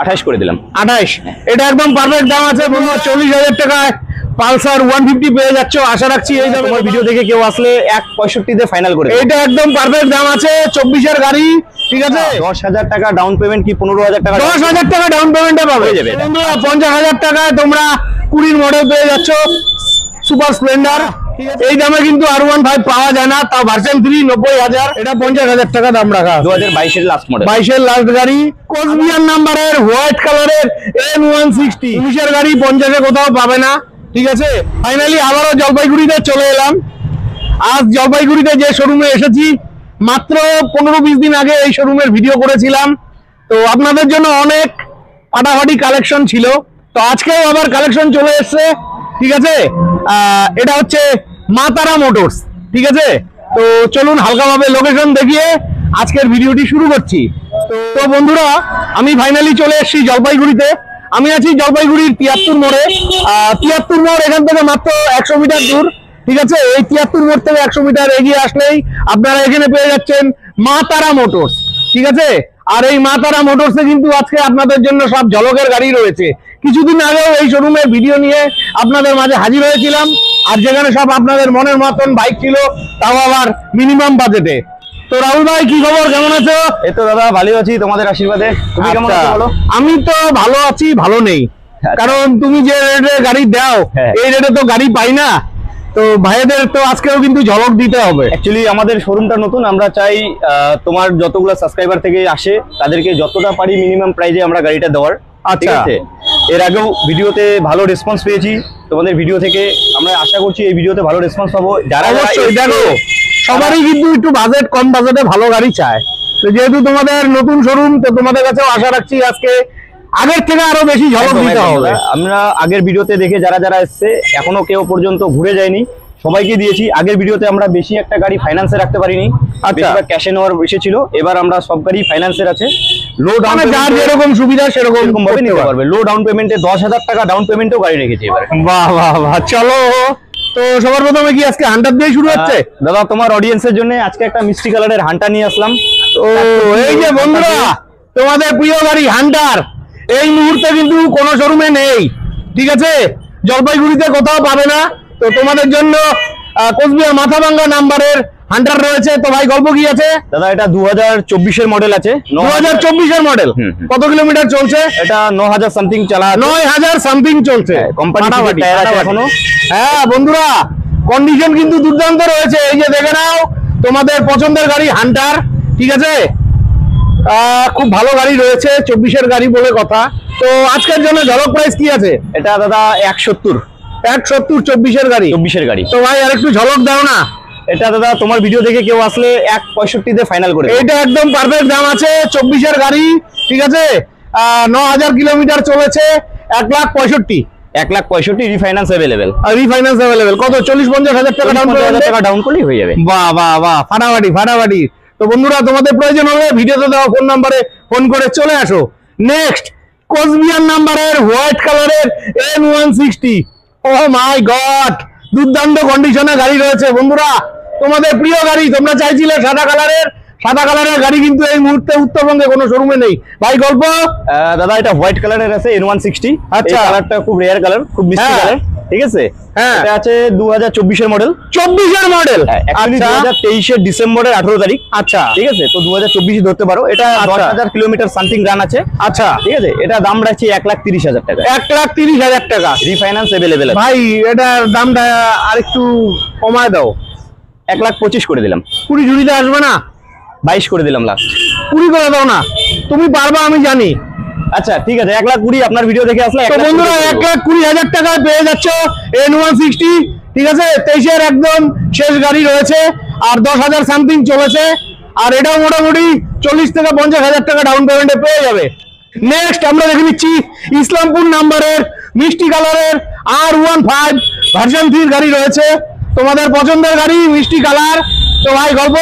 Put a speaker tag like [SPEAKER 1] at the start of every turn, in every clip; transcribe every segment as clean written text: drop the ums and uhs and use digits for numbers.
[SPEAKER 1] 28 করে দিলাম।
[SPEAKER 2] 28, এটা একদম পারফেক্ট দাম আছে বন্ধুরা। 40,000 টাকায় পালসার 150 পেয়ে যাচ্ছ। আশা রাখছি এই দামে
[SPEAKER 1] তোমার ভিডিও দেখে কেউ আসলে 165 তে ফাইনাল করে।
[SPEAKER 2] এটা একদম পারফেক্ট দাম আছে। 24 এর গাড়ি, ঠিক আছে।
[SPEAKER 1] 10,000 টাকা ডাউন পেমেন্ট কি 15,000 টাকা?
[SPEAKER 2] 10,000 টাকা ডাউন পেমেন্টে পাবে বন্ধুরা। 50,000 টাকায় তোমরা 20 মডেল পেয়ে যাচ্ছ সুপার স্প্লেন্ডার। এই দামে কিন্তু R15 পাওয়া যায় না, তাও ভার্সন 3 90,000। এটা 50,000 টাকা দাম রাখা।
[SPEAKER 1] 2022 এর লাস্ট মডেল,
[SPEAKER 2] 22 এর লাস্ট গাড়ি, কোচবিহার নাম্বারের হোয়াইট কালারের N160। 19 এর গাড়ি 50 এ কোথাও পাবে না, ঠিক আছে। ফাইনালি আবারও জলপাইগুড়িতে চলে এলাম। আজ জলপাইগুড়িতে যে শোরুমে এসেছি, মাত্র 15-20 দিন আগে এই শোরুমের ভিডিও করেছিলাম। তো আপনাদের জন্য অনেক ফাটাফাটি কালেকশন ছিল। তো আজকেও আবার কালেকশন চলে এসছে, ঠিক আছে। এটা হচ্ছে মা তারা মোটরস, ঠিক আছে। তো চলুন হালকাভাবে লোকেশন দেখিয়ে আজকের ভিডিওটি শুরু করছি। তো বন্ধুরা, আমি ফাইনালি চলে এসেছি জলপাইগুড়িতে। আমি আছি জলপাইগুড়ির 73 মোড়ে। 73 মোড় এখান থেকে মাত্র 100 মিটার দূর, ঠিক আছে। এই 73 মোড় থেকে 100 মিটার এগিয়ে আসলেই আপনারা এখানে পেয়ে যাচ্ছেন মা তারা মোটরস, ঠিক আছে। আর এই মা তারা মোটরসে কিন্তু আজকে আপনাদের জন্য সব ঝলকের গাড়ি রয়েছে। কিছুদিন আগেও এই শোরুমের ভিডিও নিয়ে আপনাদের মাঝে হাজির হয়েছিলাম, আর যেখানে সব আপনাদের মনের মতন বাইক ছিল, তাও আবার মিনিমাম বাজেটে। তো রাহুল ভাই, কি খবর, কেমন আছো?
[SPEAKER 1] এই তো দাদা ভালো আছি তোমাদের আশীর্বাদে। তুমি কেমন আছো বলো?
[SPEAKER 2] আমি তো ভালো আছি, ভালো নেই, কারণ তুমি যে রেটে গাড়ি দাও এই রেটে তো গাড়ি পাই না। তো ভাইদের তো আজকেও কিন্তু ঝলক দিতে হবে।
[SPEAKER 1] অ্যাকচুয়ালি আমাদের শোরুমটা নতুন, আমরা চাই তোমার যতগুলো সাবস্ক্রাইবার থেকে আসে তাদেরকে যতটা পারি মিনিমাম প্রাইজে আমরা গাড়িটা দেওয়ার। ঠিক আছে। এর আগেও ভিডিওতে ভালো রেসপন্স পেয়েছি তোমাদের ভিডিও থেকে, আমরা আশা করছি এই ভিডিওতে ভালো রেসপন্স পাবো। যারা
[SPEAKER 2] দেখো, সবারই কিন্তু একটু বাজেট, কম বাজেটে ভালো গাড়ি চায়। তো যেহেতু তোমাদের নতুন শোরুম, তো তোমাদের কাছেও আশা রাখছি আজকে আগের থেকে আরো বেশি ঝলক দিতে হবে।
[SPEAKER 1] আমরা আগের ভিডিওতে দেখে যারা যারা এসছে এখনো কেউ পর্যন্ত ঘুরে যায়নি, সবাইকে দিয়েছি। আগের ভিডিওতে আমরা বেশি একটা গাড়ি ফাইন্যান্সে রাখতে পারিনি, বেশিরভাগ ক্যাশে নেওয়ার এসেছিল। এবার আমরা সব গাড়ি ফাইন্যান্সের আছে, লো ডাউন
[SPEAKER 2] যার যেরকম সুবিধা সেরকম
[SPEAKER 1] ভাবে নিতে পারবে। লো ডাউন পেমেন্টে 10,000 টাকা ডাউন পেমেন্টও গাড়ি রেখেছি এবার।
[SPEAKER 2] বাহ বাহ বাহ, চলো। তো সবার প্রথমে কি আজকে হান্টার দিয়ে শুরু হচ্ছে?
[SPEAKER 1] দাদা তোমার অডিয়েন্সের জন্য আজকে একটা মিষ্টি কালারের হান্টার নিয়ে আসলাম।
[SPEAKER 2] তো এই যে বন্ধুরা, তোমাদের প্রিয় গাড়ি হান্টার এই মুহূর্তে কিন্তু কোনো শোরুমে নেই, ঠিক আছে। জলপাইগুড়িতে কোথাও পাবে না। তো তোমাদের জন্য কোচবিহার মাথাভাঙ্গা নাম্বারের হান্টার রয়েছে। তো ভাই, গল্প কি আছে?
[SPEAKER 1] দাদা এটা 2024 এর মডেল আছে।
[SPEAKER 2] 2024 এর মডেল। কত কিলোমিটার চলছে?
[SPEAKER 1] এটা 9,000 সামথিং চালা,
[SPEAKER 2] 9,000 সামথিং চলছে।
[SPEAKER 1] কোম্পানি টায়ার আছে এখনো।
[SPEAKER 2] হ্যাঁ বন্ধুরা, কন্ডিশন কিন্তু দুর্দান্ত রয়েছে। এই যে দেখে নাও, তোমাদের পছন্দের গাড়ি হান্টার, ঠিক আছে। খুব ভালো গাড়ি রয়েছে, 24 এর গাড়ি বলে কথা। তো আজকের জন্য ঝলক প্রাইস কি আছে?
[SPEAKER 1] এটা দাদা 170
[SPEAKER 2] 24 এর গাড়ি।
[SPEAKER 1] 24 এর গাড়ি।
[SPEAKER 2] তো ভাই আর একটু ঝলক দাও না।
[SPEAKER 1] এটা দাদা তোমার ভিডিও দেখে কেউ আসলে 165 তে ফাইনাল করে।
[SPEAKER 2] এটা একদম পারফেক্ট দাম আছে। 24 এর গাড়ি, ঠিক আছে। 9,000 কিলোমিটার চলেছে। 1,65,000।
[SPEAKER 1] 1,65,000 রিফাইন্যান্স अवेलेबल।
[SPEAKER 2] Refinance available. কত? 40-50,000 টাকা ডাউন পেমেন্ট,
[SPEAKER 1] টাকা ডাউন করলেই হয়ে যাবে।
[SPEAKER 2] বাহ বাহ বাহ, ফাটাফাটি ফাটাফাটি। তো বন্ধুরা, তোমাদের প্রয়োজন হলে ভিডিওতে দেওয়া ফোন নাম্বারে ফোন করে চলে আসো। নেক্সট, কোচবিহার নাম্বারের হোয়াইট কালারের N160। ও মাই গড, দুর্দান্ত কন্ডিশনে গাড়ি রয়েছে বন্ধুরা। তোমাদের প্রিয় গাড়ি, তোমরা চাইছিলে সাদা কালারের। সাদা কালারের গাড়ি কিন্তু এই মুহূর্তে উত্তরবঙ্গে কোনো শোরুমে নেই। ভাই গল্প?
[SPEAKER 1] দাদা এটা হোয়াইট কালারের আছে N160।
[SPEAKER 2] আচ্ছা,
[SPEAKER 1] কালারটা খুব রেয়ার কালার, খুব মিষ্টি কালার, ঠিক আছে।
[SPEAKER 2] হ্যাঁ,
[SPEAKER 1] এটা আছে 2024 এর মডেল।
[SPEAKER 2] 24 এর মডেল।
[SPEAKER 1] অ্যাকচুয়ালি 2023 এর ডিসেম্বরের 18 তারিখ।
[SPEAKER 2] আচ্ছা,
[SPEAKER 1] ঠিক আছে। তো 2024 ধরতে পারো। এটা 10,000 কিলোমিটার সামথিং রান আছে।
[SPEAKER 2] আচ্ছা,
[SPEAKER 1] ঠিক আছে। এটা দাম রাখছি 1,30,000 টাকা।
[SPEAKER 2] 1,30,000 টাকা
[SPEAKER 1] রিফাইন্যান্স अवेलेबल।
[SPEAKER 2] ভাই এটার দামটা আরেকটু কমায় দাও।
[SPEAKER 1] 1,25,000 করে দিলাম।
[SPEAKER 2] 20 ঝুড়িতে আসবে না?
[SPEAKER 1] 22 করে দিলাম লাস্ট।
[SPEAKER 2] 20 করে দাও না, তুমি পারবা আমি জানি।
[SPEAKER 1] আচ্ছা ঠিক আছে, 1,20,000 আপনার ভিডিও দেখে আসলে।
[SPEAKER 2] তো বন্ধুরা, 1,20,000 টাকায় পেয়ে যাচ্ছ N160, ঠিক আছে। 23 এর একদম শেষ গাড়ি রয়েছে, আর 10,000 সামথিং চলেছে। আর এটাও মোটামুটি 40 থেকে 50,000 টাকা ডাউন পেমেন্টে পেয়ে যাবে। নেক্সট আমরা দেখে নিচ্ছি ইসলামপুর নাম্বারের মিষ্টি কালারের R15 ভার্সন 3 গাড়ি রয়েছে। তোমাদের পছন্দের গাড়ি, মিষ্টি কালার। তো ভাই গল্প?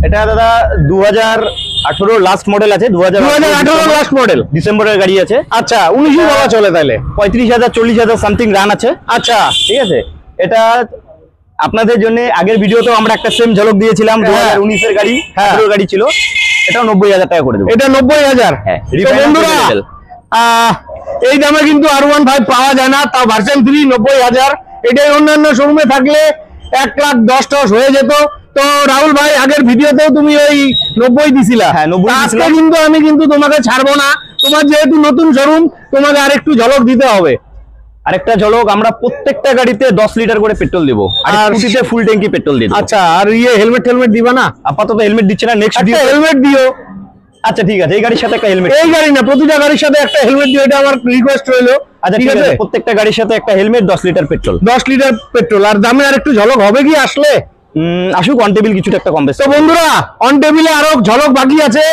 [SPEAKER 1] এটা দাদা 2018 লাস্ট মডেল আছে।
[SPEAKER 2] 2018 লাস্ট মডেল,
[SPEAKER 1] ডিসেম্বরের গাড়ি আছে।
[SPEAKER 2] আচ্ছা, 19 বলা চলে তাহলে।
[SPEAKER 1] 35,000 40,000 সামথিং রান আছে।
[SPEAKER 2] আচ্ছা,
[SPEAKER 1] ঠিক আছে। এটা আপনাদের জন্য আগের ভিডিওতেও আমরা একটা সেম ঝলক দিয়েছিলাম। 2019 এর গাড়ি, 18 গাড়ি ছিল। এটাও 90,000 টাকা করে দেবো।
[SPEAKER 2] এটা 90,000।
[SPEAKER 1] হ্যাঁ,
[SPEAKER 2] বন্ধুরা এই দামে কিন্তু R15 পাওয়া যায় না, তাও ভার্সন 3 90,000। এটাই অন্যান্য শোরুমে থাকলে 1,10,000 হয়ে যেত। তো রাহুল ভাই, আগের ভিডিওতেও তুমি ওই 90 দিছিলা।
[SPEAKER 1] হ্যাঁ, 90
[SPEAKER 2] আজকে
[SPEAKER 1] দিছিলাম।
[SPEAKER 2] কিন্তু আমি তোমাকে ছাড়বো না, তোমার যেহেতু নতুন শোরুম, তোমাকে আরেকটু ঝলক দিতে হবে।
[SPEAKER 1] আরেকটা ঝলক, আমরা প্রত্যেকটা গাড়িতে 10 লিটার করে পেট্রোল দেবো, আর স্কুটিতে ফুল ট্যাঙ্কি পেট্রোল দিব।
[SPEAKER 2] আচ্ছা, আর হেলমেট দিবা না?
[SPEAKER 1] আপাতত হেলমেট দিচ্ছে না, নেক্সট
[SPEAKER 2] একটা
[SPEAKER 1] দিও।
[SPEAKER 2] হেলমেট দিও।
[SPEAKER 1] আচ্ছা ঠিক আছে, এই গাড়ির সাথে একটা হেলমেট।
[SPEAKER 2] এই গাড়ি না, প্রতিটা গাড়ির সাথে একটা হেলমেট দিও, এটা আমার রিকোয়েস্ট রইলো।
[SPEAKER 1] আচ্ছা ঠিক আছে, প্রত্যেকটা গাড়ির সাথে একটা helmet, 10 litre petrol.
[SPEAKER 2] 10 litre petrol. আর দামে আর একটু ঝলক হবে কি আসলে?
[SPEAKER 1] আসুক, অন টেবিল কিছুটা একটা কম বেশি।
[SPEAKER 2] তো বন্ধুরা, অন টেবিলে আরো ঝলক বাকি আছে,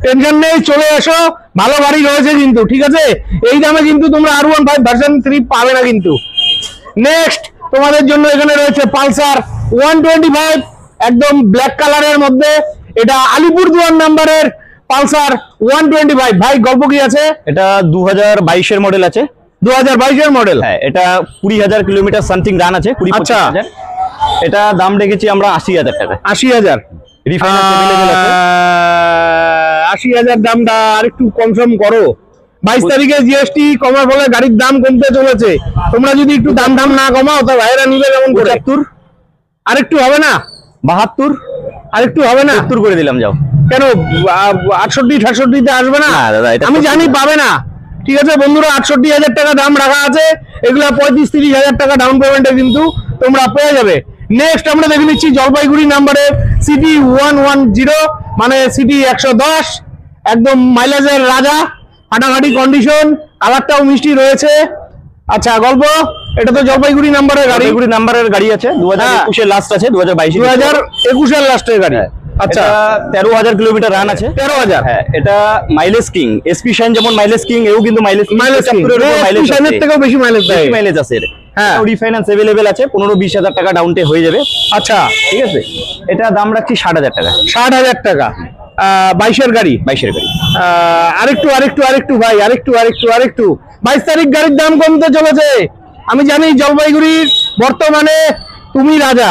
[SPEAKER 2] টেনশন নেই, চলে এসো। ভালো গাড়ি রয়েছে কিন্তু, ঠিক আছে? এই দামে কিন্তু তোমরা R15 ভার্সন 3 পাবে না কিন্তু। নেক্সট তোমাদের জন্য এখানে রয়েছে পালসার 125, একদম ব্ল্যাক কালারের মধ্যে। এটা আলিপুরদুয়ার নাম্বারের পালসার 125। ভাই, গল্প কি আছে?
[SPEAKER 1] এটা 2022 এর মডেল আছে।
[SPEAKER 2] 2022 এর মডেল।
[SPEAKER 1] হ্যাঁ, এটা 20,000 কিলোমিটার সামথিং রান আছে, 20-25,000। এটা দাম রেখেছি আমরা 80,000 টাকা।
[SPEAKER 2] 80,000
[SPEAKER 1] রিফাইন্যান্স अवेलेबल আছে।
[SPEAKER 2] 80,000 দামটা আরেকটু কম করো। 22 তারিখে জিএসটি কমার ফলে গাড়ির দাম কমতে চলেছে। তোমরা যদি একটু দাম না কমাও, তো ভাইরা নিবে কেমন করে?
[SPEAKER 1] 75,
[SPEAKER 2] আরেকটু হবে না?
[SPEAKER 1] 72,
[SPEAKER 2] আরেকটু হবে না?
[SPEAKER 1] 70 করে দিলাম, যাও।
[SPEAKER 2] কেন 68-68 তে আসবে না?
[SPEAKER 1] না দাদা, এটা
[SPEAKER 2] আমি
[SPEAKER 1] 70
[SPEAKER 2] জানি পাবে না। ঠিক আছে বন্ধুরা, 68,000 টাকা দাম রাখা আছে। এগুলা 35-30,000 টাকা ডাউন পেমেন্টে কিন্তু তোমরা পেয়ে যাবে। নেক্সট আমরা দেখে নিচ্ছি জলপাইগুড়ি নাম্বারের সিটি 110, মানে সিটি 110, একদম মাইলেজের রাজা, ফাটাফাটি কন্ডিশন, কালারটাও মিষ্টি রয়েছে। আচ্ছা, গল্প, এটা তো জলপাইগুড়ি নাম্বারের গাড়ি।
[SPEAKER 1] জলপাইগুড়ি নাম্বারের গাড়ি আছে, 2021 এর লাস্ট আছে, 2022
[SPEAKER 2] 2021 এর লাস্টের গাড়ি। আচ্ছা,
[SPEAKER 1] 13,000 কিলোমিটার রান আছে।
[SPEAKER 2] 13,000।
[SPEAKER 1] হ্যাঁ, এটা মাইলেজ কিং, এসপি শাইন যেমন মাইলেজ কিং, এও কিন্তু মাইলেজ
[SPEAKER 2] মাইলেজ থেকেও বেশি মাইলেজ দেয়।
[SPEAKER 1] মাইলেজ আছে।
[SPEAKER 2] হ্যাঁ,
[SPEAKER 1] রিফাইন্যান্স अवेलेबल আছে, 15-20,000 টাকা ডাউনটে হয়ে যাবে।
[SPEAKER 2] আচ্ছা
[SPEAKER 1] ঠিক আছে, এটা দাম রাখছি 60,000 টাকা।
[SPEAKER 2] 60,000 টাকা। 22 এর গাড়ি।
[SPEAKER 1] 22 এর গাড়ি।
[SPEAKER 2] আরেকটু ভাই, আরেকটু 22 তারিখ গাড়ির দাম কমতে চলেছে। আমি জানি জলপাইগুড়ির বর্তমানে তুমি রাজা,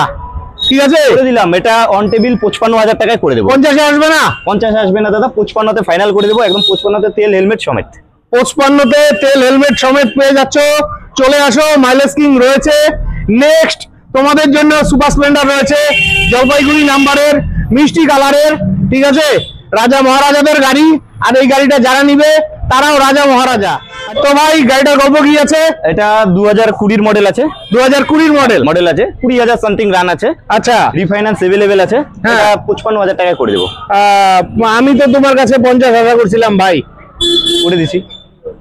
[SPEAKER 2] ঠিক আছে?
[SPEAKER 1] করে দিলাম, এটা অন টেবিল 55,000 টাকায় করে দেবো।
[SPEAKER 2] 50-এ আসবে না?
[SPEAKER 1] 50 আসবে না দাদা, 55তে ফাইনাল করে দেবো, একদম 55তে তেল হেলমেট সমেত।
[SPEAKER 2] 55তে তেল হেলমেট সমেত পেয়ে যাচ্ছ। চলে আসো, মাইলেজ কিং রয়েছে। নেক্সট তোমাদের জন্য সুপার স্প্লেন্ডার রয়েছে, জলপাইগুড়ি নাম্বারের, মিষ্টি কালারের, ঠিক আছে? রাজা মহারাজাদের গাড়ি। আর এই গাড়িটা যারা নিবে তারাও রাজা মহারাজা। তো ভাই, গাড়িটার গল্প কি আছে?
[SPEAKER 1] এটা 2020 মডেল আছে।
[SPEAKER 2] 2020
[SPEAKER 1] মডেল আছে, 20,000 সামথিং রান আছে।
[SPEAKER 2] আচ্ছা,
[SPEAKER 1] রিফাইন্যান্স अवेलेबल আছে।
[SPEAKER 2] হ্যাঁ।
[SPEAKER 1] এটা 55,000 টাকায় করে দেবো।
[SPEAKER 2] আমি তো তোমার কাছে 50,000 করছিলাম ভাই।
[SPEAKER 1] করে দিছি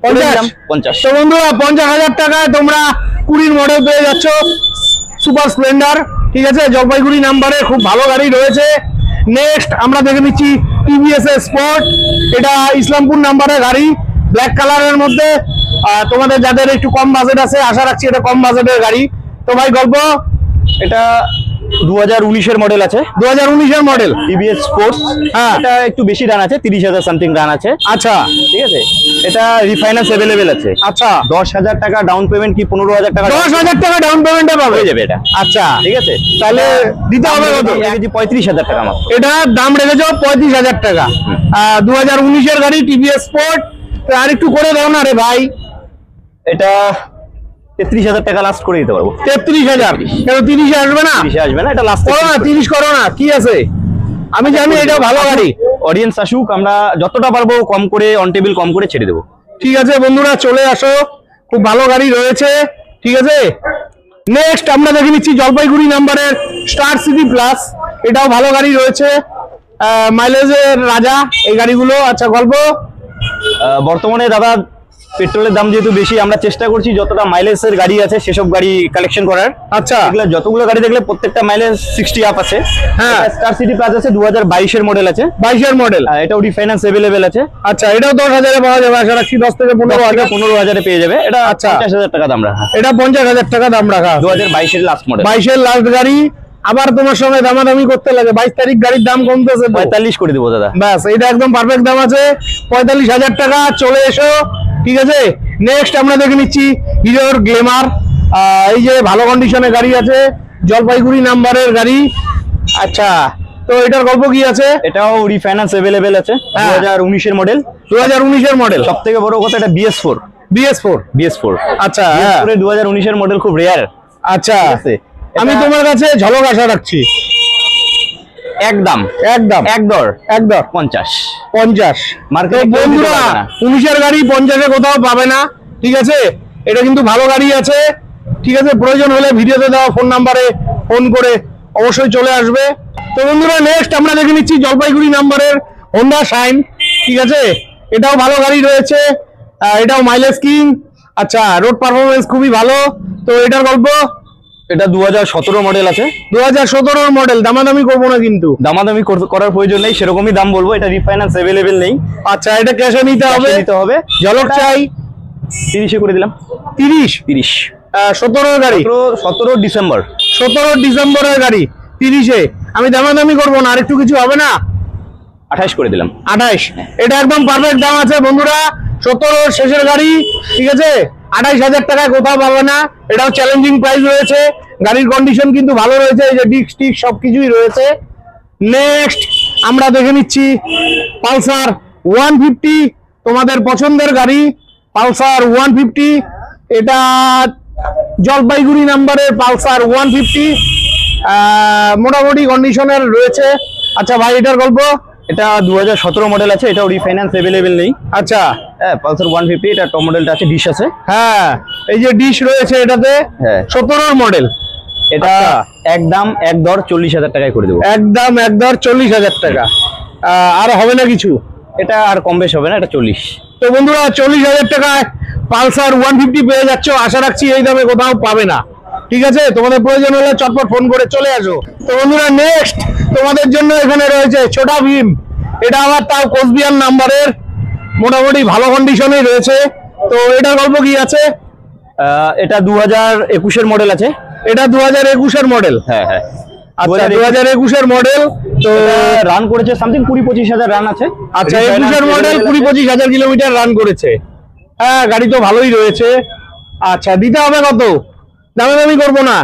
[SPEAKER 2] 50?
[SPEAKER 1] 50।
[SPEAKER 2] তো বন্ধুরা, 50,000 টাকায় তোমরা 20 মডেল পেয়ে যাচ্ছ, সুপার স্প্লেন্ডার, ঠিক আছে? জলপাইগুড়ি নাম্বারে খুব ভালো গাড়ি রয়েছে। নেক্সট আমরা দেখে নিচ্ছি টিভিএস স্পোর্ট। এটা ইসলামপুর নাম্বারের গাড়ি, ব্ল্যাক কালারের মধ্যে। তোমাদের যাদের একটু কম বাজেট আছে, আশা রাখছি এটা কম বাজেটের গাড়ি। তো ভাই, গল্প।
[SPEAKER 1] এটা 2019 এর মডেল আছে।
[SPEAKER 2] 2019 এর মডেল,
[SPEAKER 1] টিভিএস স্পোর্টস।
[SPEAKER 2] হ্যাঁ।
[SPEAKER 1] এটা একটু বেশি রান আছে, 30,000 সামথিং রান আছে।
[SPEAKER 2] আচ্ছা
[SPEAKER 1] ঠিক আছে, এটা রিফাইন্যান্স अवेलेबल আছে।
[SPEAKER 2] আচ্ছা,
[SPEAKER 1] 10,000 টাকা ডাউন পেমেন্ট কি 15,000 টাকা
[SPEAKER 2] 10,000 টাকা ডাউন পেমেন্টে পাবে।
[SPEAKER 1] হয়ে যাবে এটা।
[SPEAKER 2] আচ্ছা,
[SPEAKER 1] ঠিক আছে,
[SPEAKER 2] তাহলে দিতে হবে কত?
[SPEAKER 1] 35,000 টাকা মাত্র।
[SPEAKER 2] এটা দাম রেখেছো 35,000 টাকা। 2019 এর গাড়ি, টিভিএস স্পোর্ট। আর একটু করে দাও না রে ভাই।
[SPEAKER 1] এটা 33,000 টাকা লাস্ট করে দিতে পারবো।
[SPEAKER 2] 33,000? কেন 30-এ আসবে না?
[SPEAKER 1] 30 আসবে না, এটা লাস্ট
[SPEAKER 2] করো না, 30 করো না, কি আছে? আমি জানি এটা ভালো গাড়ি।
[SPEAKER 1] অডিয়েন্স আসুক, আমরা যতটা পারবো কম করে, অন টেবিল কম করে ছেড়ে দেবো।
[SPEAKER 2] ঠিক আছে বন্ধুরা, চলে আসো, খুব ভালো গাড়ি রয়েছে, ঠিক আছে? নেক্সট আমরা দেখে নিচ্ছি জলপাইগুড়ি নাম্বারের স্টার সিটি প্লাস। এটাও ভালো গাড়ি রয়েছে, মাইলেজের রাজা এই গাড়িগুলো। আচ্ছা, গল্প।
[SPEAKER 1] বর্তমানে দাদা পেট্রোলের দাম যেহেতু বেশি, আমরা চেষ্টা করছি যতটা মাইলেজের গাড়ি আছে সেসব গাড়ি কালেকশন করার।
[SPEAKER 2] আচ্ছা,
[SPEAKER 1] এগুলো যতগুলো গাড়ি দেখলে প্রত্যেকটা মাইলেজ 60 আপ আছে।
[SPEAKER 2] হ্যাঁ।
[SPEAKER 1] স্টার সিটি প্লাস আছে, 2022 এর মডেল আছে।
[SPEAKER 2] 22 এর মডেল।
[SPEAKER 1] এটাও রিফাইন্যান্স अवेलेबल আছে।
[SPEAKER 2] আচ্ছা, এটাও 10,000-এ পাওয়া যাবে, আশা রাখছি 10 থেকে 15,000।
[SPEAKER 1] 15,000-এ পেয়ে যাবে এটা।
[SPEAKER 2] আচ্ছা।
[SPEAKER 1] 50,000 টাকা দাম রাখা।
[SPEAKER 2] এটা 50,000 টাকা দাম রাখা।
[SPEAKER 1] 2022 এর লাস্ট মডেল।
[SPEAKER 2] 22 এর লাস্ট গাড়ি। আবার তোমার সঙ্গে দামাদামি করতে লাগে, 22 তারিখ গাড়ির দাম কমতেছে তো।
[SPEAKER 1] 45 করে দেবো দাদা।
[SPEAKER 2] ব্যাস, এটা একদম পারফেক্ট দাম আছে, 45,000 টাকা। চলে এসো, ঠিক আছে? নেক্সট আমরা দেখে নিচ্ছি হিরোর গ্ল্যামার। এই যে ভালো কন্ডিশনে গাড়ি আছে, জলপাইগুড়ি নাম্বারের গাড়ি। আচ্ছা, তো এটার গল্প কি আছে?
[SPEAKER 1] এটাও রিফাইন্যান্স अवेलेबल আছে,
[SPEAKER 2] হ্যাঁ।
[SPEAKER 1] 2019 এর মডেল।
[SPEAKER 2] 2019 এর মডেল।
[SPEAKER 1] সবথেকে বড় কথা এটা BS4।
[SPEAKER 2] BS4। আচ্ছা,
[SPEAKER 1] BS4 এর 2019 এর মডেল খুব রেয়ার।
[SPEAKER 2] আচ্ছা,
[SPEAKER 1] ঠিক আছে,
[SPEAKER 2] আমি তোমার কাছে ঝলক আশা রাখছি।
[SPEAKER 1] একদম এক দর 50
[SPEAKER 2] মার্কেটে বন্ধুরা 19 এর গাড়ি 50 এ কোথাও পাবে না। ঠিক আছে, এটা কিন্তু ভালো গাড়ি আছে। ঠিক আছে, প্রয়োজন হলে ভিডিওতে দেওয়া ফোন নাম্বারে ফোন করে অবশ্যই চলে আসবে। তো বন্ধুরা নেক্সট আমরা দেখে নিচ্ছি জলপাইগুড়ি নাম্বারের হোন্ডা শাইন। ঠিক আছে, এটাও ভালো গাড়ি রয়েছে, এটাও মাইলেজ কিং। আচ্ছা, রোড পারফরমেন্স খুবই ভালো। তো এটার গল্প?
[SPEAKER 1] এটা 2017 মডেল আছে।
[SPEAKER 2] 2017 এর মডেল। দামাদামি করবো না কিন্তু।
[SPEAKER 1] দামাদামি করার প্রয়োজন নেই, সেরকমই দাম বলবো। এটা রিফাইন্যান্স अवेलेबल নেই।
[SPEAKER 2] আচ্ছা, এটা ক্যাশে নিতে হবে। ঝলক চাই
[SPEAKER 1] 30 এ করে দিলাম।
[SPEAKER 2] 30 17 এর গাড়ি।
[SPEAKER 1] 17 ডিসেম্বর।
[SPEAKER 2] 17 ডিসেম্বরের গাড়ি 30 এ। আমি দামাদামি করবো না, আর একটু কিছু হবে না?
[SPEAKER 1] 28 করে দিলাম।
[SPEAKER 2] 28। এটা একদম পারফেক্ট দাম আছে বন্ধুরা। 17 শেষের গাড়ি। ঠিক আছে, 28,000 টাকায় কোথাও পাবে না। এটাও চ্যালেঞ্জিং প্রাইস রয়েছে। গাড়ির কন্ডিশন কিন্তু ভালো রয়েছে, এই যে ডিস্ক টিক সবকিছুই রয়েছে। নেক্সট আমরা দেখে নিচ্ছি পালসার 150। তোমাদের পছন্দের গাড়ি পালসার 150। এটা জলপাইগুড়ি নাম্বারের পালসার 150, মোটামুটি কন্ডিশনের রয়েছে। আচ্ছা ভাই, এটার গল্প?
[SPEAKER 1] এটা 2017 মডেল আছে, এটাও রিফাইন্যান্স अवेलेबल নেই।
[SPEAKER 2] আচ্ছা,
[SPEAKER 1] হ্যাঁ, পালসার 150 এটা টপ মডেলটা আছে, ডিশ আছে।
[SPEAKER 2] হ্যাঁ, এই যে ডিশ রয়েছে এটাতে।
[SPEAKER 1] হ্যাঁ,
[SPEAKER 2] 17 মডেল।
[SPEAKER 1] এটা একদম এক দর 40,000 টাকায় করে দেবো।
[SPEAKER 2] একদম এক দর 40,000 টাকা। আর হবে না কিছু?
[SPEAKER 1] এটা আর কম বেশ হবে না, এটা 40।
[SPEAKER 2] তো বন্ধুরা 40,000 টাকায় পালসার 150 পেয়ে যাচ্ছ। আশা রাখছি এই দামে কোথাও পাবে না। ঠিক আছে, তোমাদের প্রয়োজন হলে চটপট ফোন করে চলে আসো। তো বন্ধুরা নেক্সট তোমাদের জন্য এখানে রয়েছে ছোটা ভীম। এটা আবার তাও কোচবিহার নাম্বারের, মোটামুটি ভালো কন্ডিশনেই রয়েছে। তো এটার গল্প কি আছে?
[SPEAKER 1] এটা 2021 এর মডেল আছে।
[SPEAKER 2] এটা 2021 এর মডেল।
[SPEAKER 1] হ্যাঁ।
[SPEAKER 2] আচ্ছা, 2021 এর মডেল। তো
[SPEAKER 1] রান করেছে সামথিং 20-25 হাজার রান আছে।
[SPEAKER 2] আচ্ছা, 21 এর মডেল 20-25 হাজার কিলোমিটার রান করেছে। হ্যাঁ, গাড়ি তো ভালোই রয়েছে। আচ্ছা, দিতে হবে কত? দামাদামি করবো না,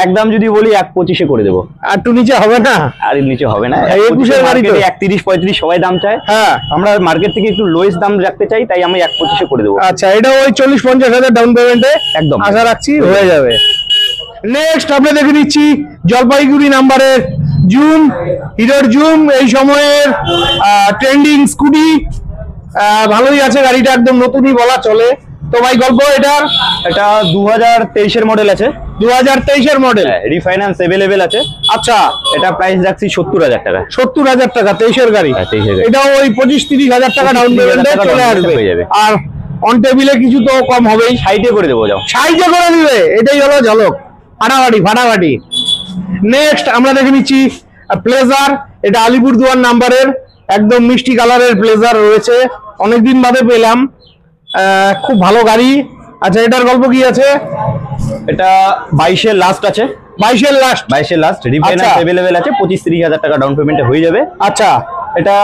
[SPEAKER 1] একদম যদি বলি 1.25 এ করে দেবো।
[SPEAKER 2] আর একটু নিচে হবে না?
[SPEAKER 1] আর নিচে হবে না।
[SPEAKER 2] 21 এর গাড়ি তো
[SPEAKER 1] 1.30-35 সবাই দাম চায়।
[SPEAKER 2] হ্যাঁ,
[SPEAKER 1] আমরা মার্কেট থেকে একটু লোয়েস্ট দাম রাখতে চাই, তাই আমি 1.25 এ করে দেবো।
[SPEAKER 2] আচ্ছা, এটা ওই 40-50 হাজার ডাউন পেমেন্টে
[SPEAKER 1] একদম
[SPEAKER 2] আশা রাখছি হয়ে যাবে। নেক্সট আমরা দেখে নিচ্ছি জলপাইগুড়ি নাম্বারের জুম, হিরোর জুম। এই সময়ের ট্রেন্ডিং স্কুটি, ভালোই আছে গাড়িটা, একদম নতুনই বলা চলে। তো ভাই গল্প এটার?
[SPEAKER 1] এটা 2023 এর মডেল আছে।
[SPEAKER 2] 2023 এর মডেল।
[SPEAKER 1] রিফাইন্যান্স अवेलेबल আছে।
[SPEAKER 2] আচ্ছা,
[SPEAKER 1] এটা প্রাইস রাখছি 70,000 টাকা।
[SPEAKER 2] 70,000 টাকা 23 এর গাড়ি।
[SPEAKER 1] হ্যাঁ, 23 এর গাড়ি।
[SPEAKER 2] এটাও ওই 25-30 হাজার টাকা ডাউন পেমেন্টে চলে আসবে। আর অন টেবিলে কিছু তো কম হবেই।
[SPEAKER 1] 60 এ করে দেবো, যাও।
[SPEAKER 2] 60 করে দিবে, এটাই হলো ঝলক। ফাটাফাটি। নেক্সট আমরা দেখে নিচ্ছি প্লেজার। এটা আলিপুরদুয়ার নাম্বারের, একদম মিষ্টি কালারের প্লেজার রয়েছে। অনেকদিন বাদে পেলাম, খুব ভালো গাড়ি। আচ্ছা, এটার গল্প কি আছে?
[SPEAKER 1] এটা 22 এর লাস্ট আছে।
[SPEAKER 2] 22 এর লাস্ট।
[SPEAKER 1] রিফাইন্যান্স अवेलेबल আছে, 25-30 হাজার টাকা ডাউন পেমেন্টে হয়ে যাবে।
[SPEAKER 2] আচ্ছা,
[SPEAKER 1] এটা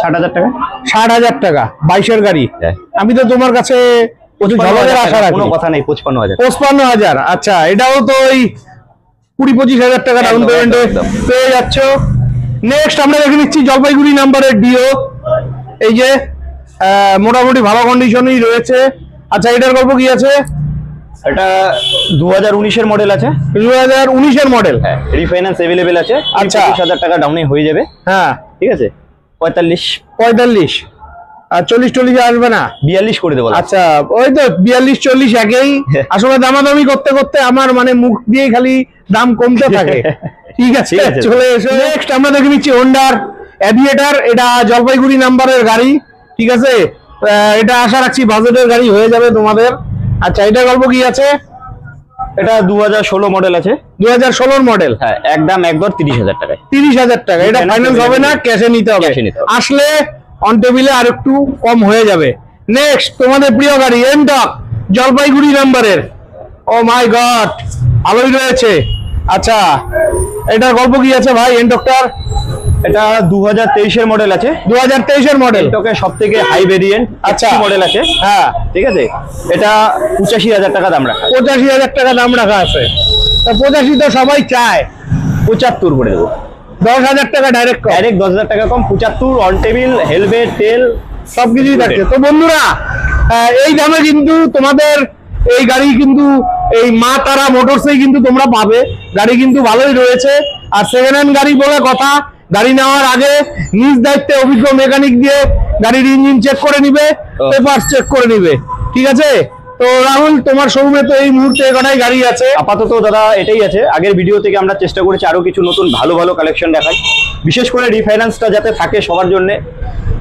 [SPEAKER 1] 60,000 টাকা।
[SPEAKER 2] 60,000 টাকা 22 এর গাড়ি। আমি তো তোমার কাছে ঝলকের আশা রাখি।
[SPEAKER 1] কোনো কথা নেই, 55,000।
[SPEAKER 2] 55,000। আচ্ছা, এটাও তো ওই 20-25 হাজার টাকা ডাউন পেমেন্টে পেয়ে যাচ্ছ। নেক্সট আমরা দেখে নিচ্ছি জলপাইগুড়ি নাম্বারের ডিও। এই যে মোটামুটি ভালো কন্ডিশনই রয়েছে। আচ্ছা, এটার গল্প কি আছে?
[SPEAKER 1] এটা 2019 এর মডেল আছে।
[SPEAKER 2] 2019 এর মডেল।
[SPEAKER 1] হ্যাঁ, রিফাইন্যান্স अवेलेबल আছে।
[SPEAKER 2] আচ্ছা,
[SPEAKER 1] 25,000 টাকা ডাউনে হয়ে যাবে।
[SPEAKER 2] হ্যাঁ,
[SPEAKER 1] ঠিক আছে।
[SPEAKER 2] 45 আর 40 আসবে না?
[SPEAKER 1] 42 করে দেবো।
[SPEAKER 2] আচ্ছা, ওই তো 42-40 একই। আসলে দামাদামি করতে করতে আমার মানে মুখ দিয়ে খালি দাম কমতে থাকে। ঠিক আছে, চলে এসো। নেক্সট আমরা দেখে নিচ্ছি হোন্ডার অ্যাভিয়েটার। এটা জলপাইগুড়ি নাম্বারের গাড়ি। ঠিক আছে, এটা আশা রাখছি বাজেটের গাড়ি হয়ে যাবে তোমাদের। আচ্ছা, এটার গল্প কি আছে?
[SPEAKER 1] এটা 2016 মডেল আছে।
[SPEAKER 2] 2016 মডেল।
[SPEAKER 1] হ্যাঁ, একদম একদর 30,000 টাকায়।
[SPEAKER 2] 30,000 টাকা। এটা ফাইন্যান্স হবে না, ক্যাশে নিতে হবে। আসলে অন টেবিলে আর একটু কম হয়ে যাবে। নেক্সট তোমাদের প্রিয় গাড়ি এনটক, জলপাইগুড়ি নাম্বারের। ও মাই গড, ভালোই রয়েছে। আচ্ছা, এটার গল্প কি আছে ভাই এনটকটার?
[SPEAKER 1] এটা 2023 এর মডেল আছে।
[SPEAKER 2] 2023 এর মডেল।
[SPEAKER 1] এনটকের সবথেকে হাই ভেরিয়েন্ট।
[SPEAKER 2] আচ্ছা,
[SPEAKER 1] মডেল আছে।
[SPEAKER 2] হ্যাঁ,
[SPEAKER 1] ঠিক আছে। এটা 85,000 টাকা দাম রাখা।
[SPEAKER 2] 85,000 টাকা দাম রাখা আছে। তা 85 তো সবাই চায়।
[SPEAKER 1] 75 করে দেবো।
[SPEAKER 2] 10,000 টাকা ডাইরেক্ট
[SPEAKER 1] ডাইরেক্ট 10,000 টাকা কম, 75 অন টেবিল, হেলমেট, তেল
[SPEAKER 2] সবকিছুই থাকছে। তো বন্ধুরা এই দামে কিন্তু তোমাদের এই গাড়ি কিন্তু এই মা তারা মোটরসেই কিন্তু তোমরা পাবে। গাড়ি কিন্তু ভালোই রয়েছে। আর সেকেন্ড হ্যান্ড গাড়ি বলে কথা, গাড়ি নেওয়ার আগে নিজ দায়িত্বে অভিজ্ঞ মেকানিক দিয়ে গাড়ির ইঞ্জিন চেক করে নিবে, পেপারস চেক করে নিবে, ঠিক আছে? তো রাহুল, তোমার শোরুমে তো এই মুহূর্তে এখানেই গাড়ি আছে।
[SPEAKER 1] আপাতত দাদা এটাই আছে। আগের ভিডিও থেকে আমরা চেষ্টা করেছি আরো কিছু নতুন ভালো ভালো কালেকশন দেখাই, বিশেষ করে রিফাইন্যান্সটা যাতে থাকে সবার জন্য,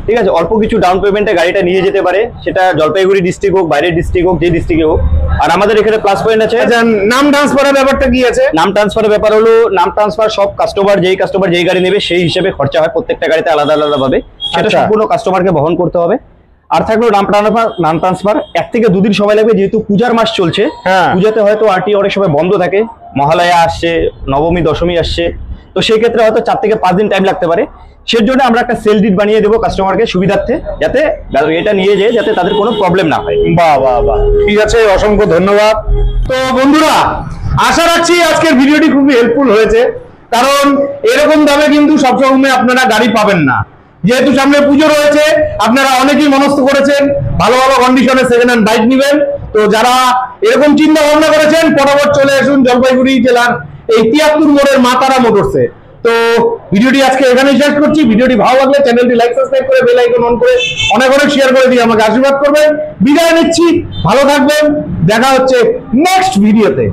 [SPEAKER 1] ঠিক আছে? অল্প কিছু ডাউন পেমেন্টে গাড়িটা নিয়ে যেতে পারে, সেটা জলপাইগুড়ি ডিস্ট্রিক্ট হোক, বাইরের ডিস্ট্রিক্ট হোক, যে ডিস্ট্রিক্টে হোক। আর আমাদের এখানে প্লাস পয়েন্ট আছে।
[SPEAKER 2] আচ্ছা, নাম ট্রান্সফারের ব্যাপারটা কি আছে?
[SPEAKER 1] নাম ট্রান্সফারের ব্যাপার হলো, নাম ট্রান্সফার সব কাস্টমার যেই গাড়ি নেবে সেই হিসেবে খরচা হয়, প্রত্যেকটা গাড়িতে আলাদা আলাদা ভাবে, সেটা
[SPEAKER 2] আচ্ছা।
[SPEAKER 1] সম্পূর্ণ কাস্টমারকে বহন করতে হবে। আর থাকলো নাম ট্রান্সফার 1 থেকে 2 দিন সময় লাগবে, যেহেতু পূজার মাস চলছে।
[SPEAKER 2] হ্যাঁ।
[SPEAKER 1] পূজাতে হয়তো আরটি অনেক সময় বন্ধ থাকে, মহালয়া আসছে, নবমী দশমী আসছে, তো সেই ক্ষেত্রে হয়তো 4 থেকে 5 দিন টাইম লাগতে পারে। সেই জন্য আমরা একটা সেল ডিট বানিয়ে দেবো কাস্টমারকে সুবিধার্থে, যাতে এটা নিয়ে যায়, যাতে তাদের কোনো প্রবলেম না হয়।
[SPEAKER 2] বাহ বাহ বাহ, ঠিক আছে, অসংখ্য ধন্যবাদ। তো বন্ধুরা, আশা রাখছি আজকের ভিডিওটি খুবই হেল্পফুল হয়েছে, কারণ এরকম দামে কিন্তু সব সময় আপনারা গাড়ি পাবেন না। যেহেতু সামনে পুজো রয়েছে, আপনারা অনেকেই মনস্থ করেছেন ভালো ভালো কন্ডিশনে সেকেন্ড হ্যান্ড বাইক নেবেন। তো যারা এরকম চিন্তা ভাবনা করেছেন, ফটাফট চলে আসুন জলপাইগুড়ি জেলার এই 73 মোড়ের মা তারা মোটরসে। তো ভিডিওটি আজকে এখানেই শেষ করছি। ভিডিওটি ভালো লাগলে চ্যানেলটি লাইক, সাবস্ক্রাইব করে বেল আইকন অন করে অনেক অনেক শেয়ার করে দিয়ে আমাকে আশীর্বাদ করবেন। বিদায় নিচ্ছি, ভালো থাকবেন, দেখা হচ্ছে নেক্সট ভিডিওতে।